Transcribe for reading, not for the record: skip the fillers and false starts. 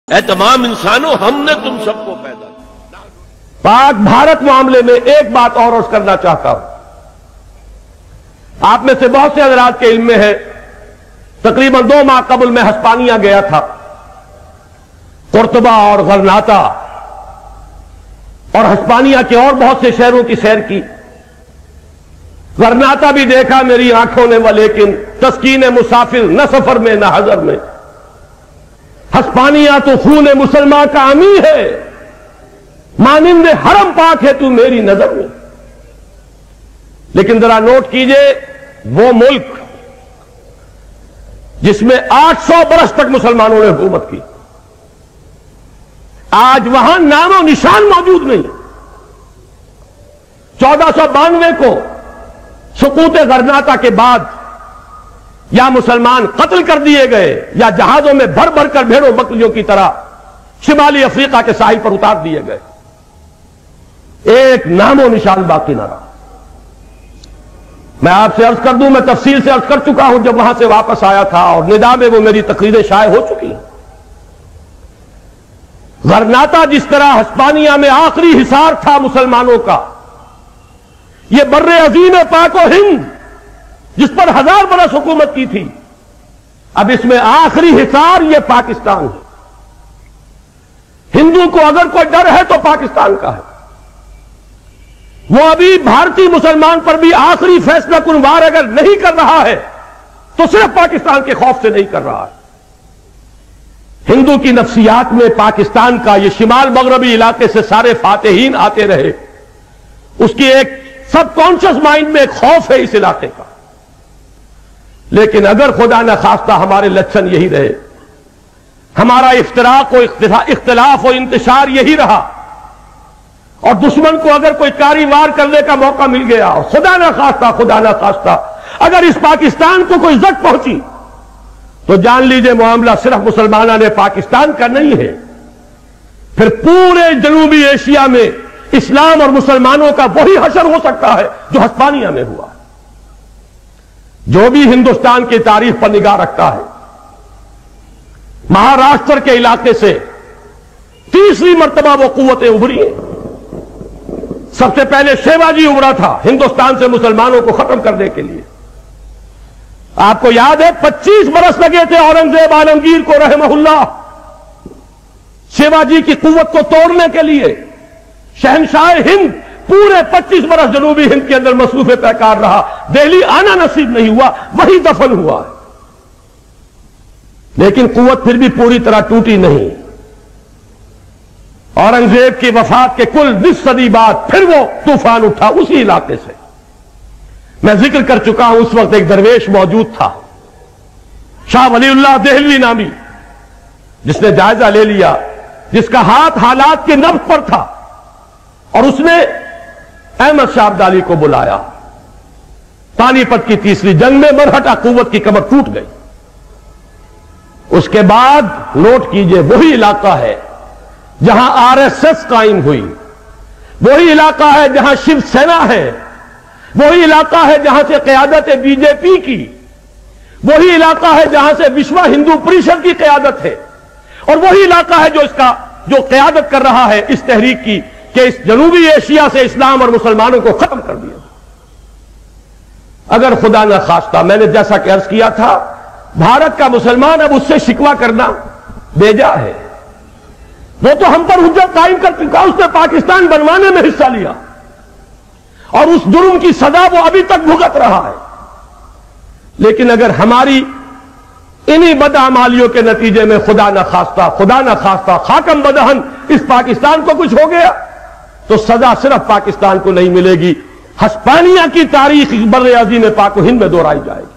اے تمام انسانوں، ہم نے تم سب کو پیدا کیا۔ پاک بھارت معاملے میں ایک بات اور عرض کرنا چاہتا ہوں۔ آپ میں سے بہت سے حضرات کے علم میں ہے، تقریباً 2 ماہ قبل میں ہسپانیہ گیا تھا، قرطبہ اور غرناطہ اور ہسپانیہ کے اور بہت سے شہروں کی سیر کی۔ غرناطہ بھی دیکھا میری آنکھوں نے، لیکن تسکین مسافر نہ سفر میں نہ حضر میں۔ ہسپانیہ تو خون مسلمان کا امی ہے، مانند حرم پاک ہے تو میری نظر میں۔ لیکن ذرا نوٹ کیجئے، وہ ملک جس میں 800 برس تک مسلمانوں نے حکومت کی، آج وہاں نام و نشان موجود نہیں۔ 1492 کو سقوط غرناطہ کے بعد یا مسلمان قتل کر دیے گئے یا جہازوں میں بھر بھر کر بھیڑوں بکریوں کی طرح شمالی افریقہ کے ساحل پر اتار دیے گئے، ایک نام و نشان باقی نہ رہا۔ میں آپ سے عرض کر دوں، میں تفصیل سے عرض کر چکا ہوں جب وہاں سے واپس آیا تھا، اور ندا میں وہ میری تقریریں شائع ہو چکی ہیں۔ غرناطہ جس طرح ہسپانیہ میں آخری حصار تھا مسلمانوں کا، یہ بر عظیم پاک و ہند جس پر 1000 برس حکومت کی تھی، اب اس میں آخری حصار یہ پاکستان ہے۔ ہندو کو اگر کوئی ڈر ہے تو پاکستان کا ہے۔ وہ ابھی بھارتی مسلمان پر بھی آخری فیصلہ کن وار اگر نہیں کر رہا ہے تو صرف پاکستان کے خوف سے نہیں کر رہا ہے۔ ہندو کی نفسیات میں پاکستان کا یہ شمال مغربی علاقے سے سارے فاتحین آتے رہے، اس کی ایک سب کانشس مائنڈ میں ایک خوف ہے اس علاقے کا۔ لیکن اگر خدا نہ خواستہ ہمارے لچھن یہی رہے، ہمارا افتراق و اختلاف و انتشار یہی رہا، اور دشمن کو اگر کوئی کاری وار کرنے کا موقع مل گیا، اور خدا نہ خواستہ اگر اس پاکستان کو کوئی زد پہنچی، تو جان لیجئے معاملہ صرف مسلمانوں نے پاکستان کا نہیں ہے، پھر پورے جنوبی ایشیا میں اسلام اور مسلمانوں کا وہی حشر ہو سکتا ہے جو ہسپانیہ میں ہوا۔ جو بھی ہندوستان کی تاریخ پر نگاہ رکھتا ہے، مہاراشٹر کے علاقے سے تیسری مرتبہ وہ قوتیں ابھری ہیں۔ سب سے پہلے شیواجی ابھرا تھا ہندوستان سے مسلمانوں کو ختم کرنے کے لیے۔ آپ کو یاد ہے 25 برس لگے تھے اورنگزیب عالمگیر کو رحمہ اللہ شیواجی کی قوت کو توڑنے کے لیے۔ شہنشاہ ہند پورے 25 برس جنوبی ہند کے اندر مصروف پیکار رہا، دہلی آنا نصیب نہیں ہوا، وہی دفن ہوا۔ لیکن قوت پھر بھی پوری طرح ٹوٹی نہیں۔ اورنگزیب کی وفات کے کل 20 صدی بعد پھر وہ طوفان اٹھا اسی علاقے سے۔ میں ذکر کر چکا ہوں، اس وقت ایک درویش موجود تھا، شاہ ولی اللہ دہلوی نامی، جس نے جائزہ لے لیا، جس کا ہاتھ حالات کے نبض پر تھا، اور اس نے احمد شاہ ابدالی کو بلایا۔ پانی پت کی تیسری جنگ میں مرہٹہ قوت کی کمر ٹوٹ گئی۔ اس کے بعد نوٹ کیجئے، وہی علاقہ ہے جہاں RSS قائم ہوئی، وہی علاقہ ہے جہاں شیو سینا ہے، وہی علاقہ ہے جہاں سے قیادت BJP کی، وہی علاقہ ہے جہاں سے وشوا ہندو پریشد کی قیادت ہے، اور وہی علاقہ ہے جو قیادت کر رہا ہے اس تحریک کی کہ اس جنوبی ایشیا سے اسلام اور مسلمانوں کو ختم کر دیا۔ اگر خدا نہ خواستہ، میں نے جیسا کہ عرض کیا تھا، بھارت کا مسلمان اب اس سے شکوہ کرنا بیجا ہے۔ وہ تو ہم پر حجت قائم کر چکا، اس نے پاکستان بنوانے میں حصہ لیا، اور اس جرم کی سزا وہ ابھی تک بھگت رہا ہے۔ لیکن اگر ہماری انہی بدعمالیوں کے نتیجے میں خدا نہ خواستہ خاکم بدہن اس پاکستان کو کچھ ہو گیا، تو سزا صرف پاکستان کو نہیں ملے گی، ہسپانیہ کی تاریخ بر عظیم پاک و ہند میں دہرائی جائے گی۔